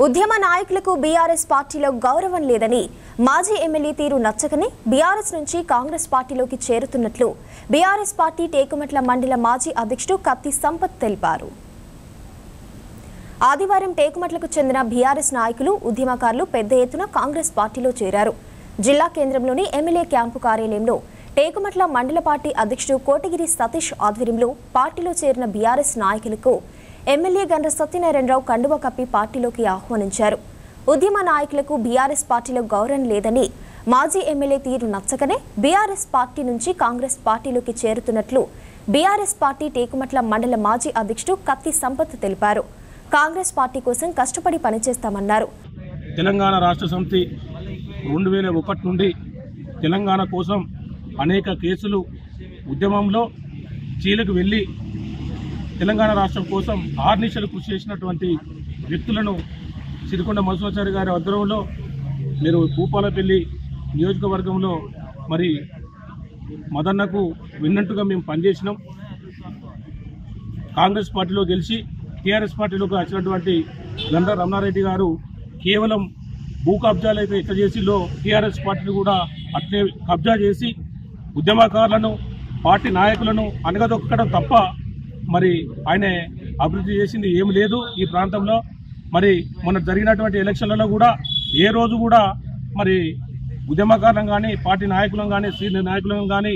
ఉద్యమ నాయకులకు బీఆర్ఎస్ పార్టీలో గౌరవం లేదని మాజీ ఎమ్మెల్యే తీరు నచ్చకనే బీఆర్ఎస్ నుంచి కాంగ్రెస్ పార్టీలోకి చేరుతున్నట్లు బీఆర్ఎస్ పార్టీ టేకుమట్ల మండల మాజీ అధ్యక్షుడు కత్తి సంపత్ తెలిపారు. ఆదివారం టేకుమట్లకు చెందిన బీఆర్ఎస్ నాయకులు ఉద్యమకారులు పెద్ద ఎత్తున కాంగ్రెస్ పార్టీలో చేరారు. జిల్లా కేంద్రంలోని ఎమ్మెల్యే క్యాంపు కార్యాలయంలో టేకుమట్ల మండల పార్టీ అధ్యక్షుడు కోటగిరి సతీష్ ఆధ్వర్యంలో పార్టీలో చేరిన బీఆర్ఎస్ నాయకులకు ఎమ్మెల్యే గండ్ర సత్యనారాయణరావు కండువా కప్పి పార్టీలోకి ఆహ్వానించారు. ఉద్యమ నాయకులకు బీఆర్ఎస్ పార్టీలో గౌరవం లేదని మాజీ ఎమ్మెల్యే తీరు నచ్చకనే బీఆర్ఎస్ పార్టీ నుంచి కాంగ్రెస్ పార్టీలోకి చేరుతున్నట్లు బీఆర్ఎస్ పార్టీ టేకుమట్ల మండల మాజీ అధ్యక్షుడు కత్తి సంపత్ తెలిపారు. కాంగ్రెస్ పార్టీ కోసం కష్టపడి పనిచేస్తామన్నారు. తెలంగాణ రాష్ట్ర సమితి 2001 నుండి తెలంగాణ కోసం అనేక కేసులు ఉద్యమంలో చీలకు వెళ్లి తెలంగాణ రాష్ట్రం కోసం ఆర్నిశలు కృషి చేసినటువంటి వ్యక్తులను సిరికొండ మధుసూచారి గారి ఆధ్వర్యంలో మీరు భూపాలపల్లి నియోజకవర్గంలో మరి మదన్నకు విన్నట్టుగా మేము పనిచేసినాం. కాంగ్రెస్ పార్టీలో గెలిచి టీఆర్ఎస్ పార్టీలోకి వచ్చినటువంటి గండ్ర రమణారెడ్డి గారు కేవలం భూ కబ్జాలు అయితే ఎట్లా చేసిలో టీఆర్ఎస్ పార్టీని కూడా అట్లే కబ్జా చేసి ఉద్యమకారులను పార్టీ నాయకులను అనగదొక్కడం తప్ప మరి ఆయన అభివృద్ధి చేసింది ఏమి లేదు ఈ ప్రాంతంలో. మరి మొన్న జరిగినటువంటి ఎలక్షన్లలో కూడా ఏ రోజు కూడా మరి ఉద్యమకారులను కానీ పార్టీ నాయకులను కానీ సీనియర్ నాయకులను కానీ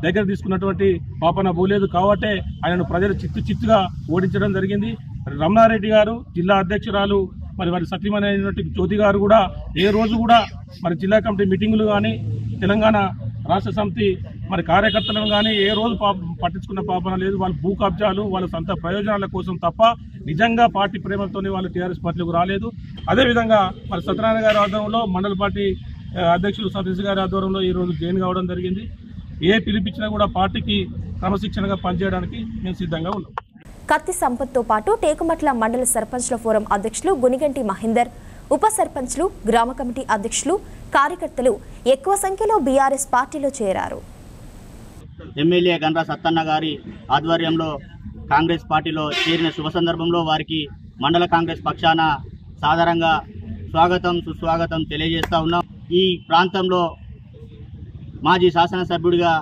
దగ్గర తీసుకున్నటువంటి పాపన పోలేదు. కాబట్టి ఆయనను ప్రజలు చిత్తుగా ఓడించడం జరిగింది. రమణారెడ్డి గారు జిల్లా అధ్యక్షురాలు మరి వారి సతీమణి అయినటువంటి జ్యోతి గారు కూడా ఏ రోజు కూడా మరి జిల్లా కమిటీ మీటింగులు కానీ తెలంగాణ రాష్ట్ర సమితి మరి కార్యకర్తలను కానీ ఏ రోజు పట్టించుకున్న పాపన లేదు. వాళ్ళ భూ కబ్జాలు వాళ్ళ సొంత ప్రయోజనాల కోసం తప్ప నిజంగా పార్టీ ప్రేమతోనే వాళ్ళు టీఆర్ఎస్ పార్టీలోకి రాలేదు. అదేవిధంగా మరి సత్యనారాయణ గారి ఆధ్వర్యంలో మండల పార్టీ అధ్యక్షులు సతీష్ గారి ఆధ్వర్యంలో ఈరోజు జాయిన్ కావడం జరిగింది. ఏ పిలిపించినా కూడా పార్టీకి క్రమశిక్షణగా పనిచేయడానికి మేము సిద్ధంగా ఉన్నాం. కత్తి సంపత్తో పాటు టేకుమట్ల మండల సర్పంచ్ల ఫోరం అధ్యక్షులు గునిగంటి మహేందర్, ఉప సర్పంచ్లు, గ్రామ కమిటీ అధ్యక్షులు, కార్యకర్తలు ఎక్కువ సంఖ్యలో బీఆర్ఎస్ పార్టీలో చేరారు. ఎమ్మెల్యే గండ్ర సత్తన్న గారి ఆధ్వర్యంలో కాంగ్రెస్ పార్టీలో చేరిన శుభ సందర్భంలో వారికి మండల కాంగ్రెస్ పక్షాన సాధారణంగా స్వాగతం సుస్వాగతం తెలియజేస్తా ఉన్నాం. ఈ ప్రాంతంలో మాజీ శాసనసభ్యుడిగా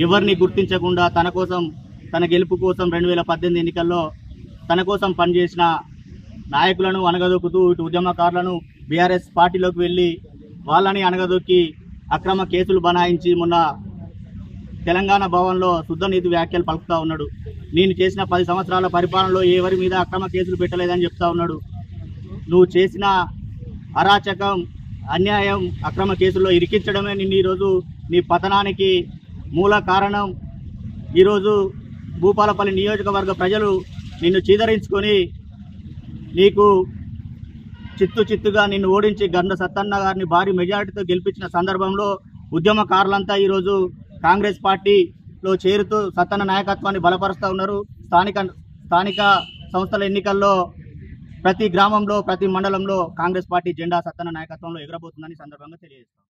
ఎవరిని గుర్తించకుండా తన కోసం తన గెలుపు కోసం 2018 ఎన్నికల్లో తన కోసం పనిచేసిన నాయకులను అనగదొక్కుతూ ఇటు ఉద్యమకారులను బీఆర్ఎస్ పార్టీలోకి వెళ్ళి వాళ్ళని అనగదొక్కి అక్రమ కేసులు బనాయించి మొన్న తెలంగాణ భవన్లో శుద్ధ నీతి వ్యాఖ్యలు పలుకుతూ ఉన్నాడు. నేను చేసిన 10 సంవత్సరాల పరిపాలనలో ఎవరి మీద అక్రమ కేసులు పెట్టలేదని చెప్తా ఉన్నాడు. నువ్వు చేసిన అరాచకం, అన్యాయం, అక్రమ కేసుల్లో ఇరికించడమే నిన్ను ఈరోజు నీ పతనానికి మూల కారణం. ఈరోజు భూపాలపల్లి నియోజకవర్గ ప్రజలు నిన్ను చీదరించుకొని నీకు చిత్తుగా నిన్ను ఓడించి గండ్ర సత్తన్న గారిని భారీ మెజారిటీతో గెలిపించిన సందర్భంలో ఉద్యమకారులంతా ఈరోజు కాంగ్రెస్ పార్టీలో చేరుతూ సత్తన్న నాయకత్వాన్ని బలపరుస్తూ ఉన్నారు. స్థానిక సంస్థల ఎన్నికల్లో ప్రతి గ్రామంలో ప్రతి మండలంలో కాంగ్రెస్ పార్టీ జెండా సత్తన్న నాయకత్వంలో ఎగరబోతుందని సందర్భంగా తెలియజేస్తాం.